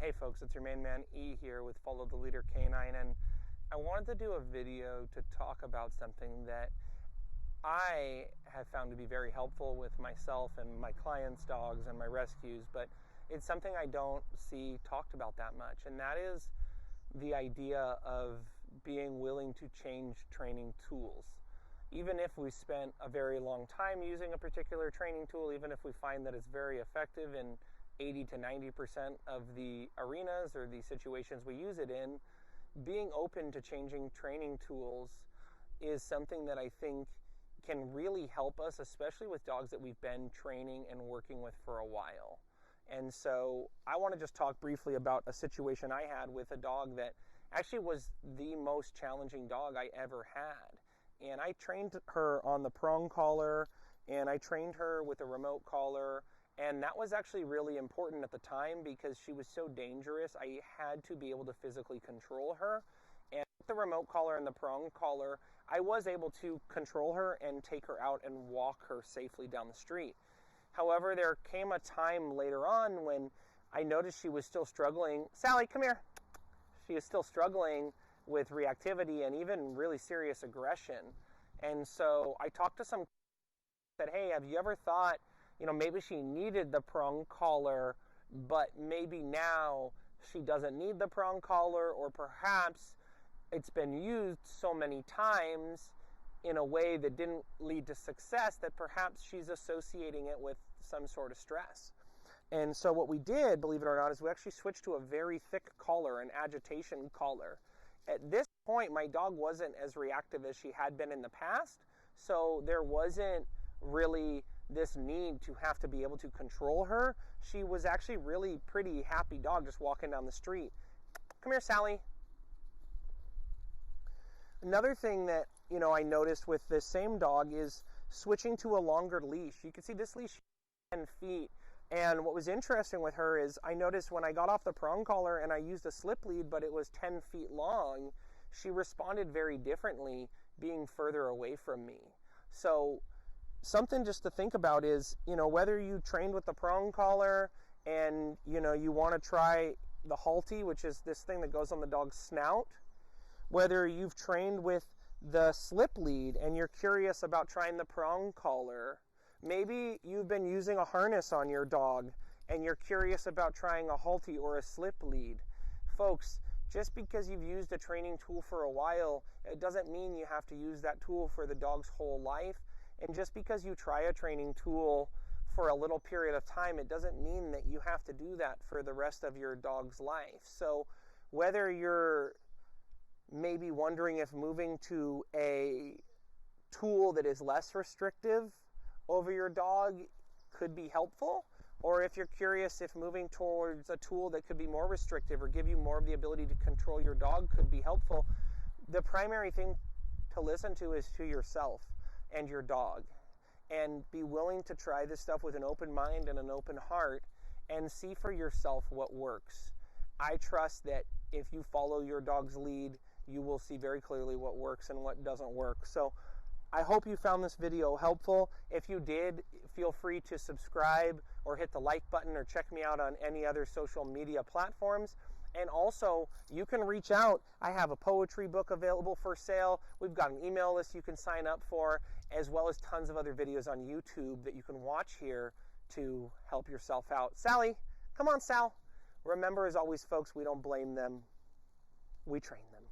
Hey folks, it's your main man E here with Follow the Leader Canine, and I wanted to do a video to talk about something that I have found to be very helpful with myself and my clients' dogs and my rescues, but it's something I don't see talked about that much, and that is the idea of being willing to change training tools. Even if we spent a very long time using a particular training tool, even if we find that it's very effective in 80 to 90% of the arenas or the situations we use it in, being open to changing training tools is something that I think can really help us, especially with dogs that we've been training and working with for a while. And so I want to just talk briefly about a situation I had with a dog that actually was the most challenging dog I ever had. And I trained her on the prong collar, and I trained her with a remote collar. And that was actually really important at the time because she was so dangerous. I had to be able to physically control her. And with the remote collar and the prong collar, I was able to control her and take her out and walk her safely down the street. However, there came a time later on when I noticed she was still struggling. Sally, come here. She is still struggling with reactivity and even really serious aggression. And so I talked to some, said, hey, have you ever thought, maybe she needed the prong collar, but maybe now she doesn't need the prong collar, or perhaps it's been used so many times in a way that didn't lead to success that perhaps she's associating it with some sort of stress. And so what we did, believe it or not, is we actually switched to a very thick collar, an agitation collar. At this point, my dog wasn't as reactive as she had been in the past, so there wasn't really this need to have to be able to control her. She was actually really pretty happy dog just walking down the street. Come here, Sally. Another thing that, I noticed with this same dog is switching to a longer leash. You can see this leash is 10 feet. And what was interesting with her is I noticed when I got off the prong collar and I used a slip lead, but it was 10 feet long, she responded very differently being further away from me. So something just to think about is, whether you trained with the prong collar and, you want to try the halty, which is this thing that goes on the dog's snout, whether you've trained with the slip lead and you're curious about trying the prong collar, maybe you've been using a harness on your dog and you're curious about trying a halty or a slip lead. Folks, just because you've used a training tool for a while, it doesn't mean you have to use that tool for the dog's whole life. And just because you try a training tool for a little period of time, it doesn't mean that you have to do that for the rest of your dog's life. So whether you're maybe wondering if moving to a tool that is less restrictive over your dog could be helpful, or if you're curious if moving towards a tool that could be more restrictive or give you more of the ability to control your dog could be helpful, the primary thing to listen to is to yourself and your dog, and be willing to try this stuff with an open mind and an open heart and see for yourself what works. I trust that if you follow your dog's lead, you will see very clearly what works and what doesn't work. So I hope you found this video helpful. If you did, feel free to subscribe or hit the like button or check me out on any other social media platforms. And also, you can reach out. I have a poetry book available for sale. We've got an email list you can sign up for, as well as tons of other videos on YouTube that you can watch here to help yourself out. Sally, come on, Sal. Remember, as always, folks, we don't blame them. We train them.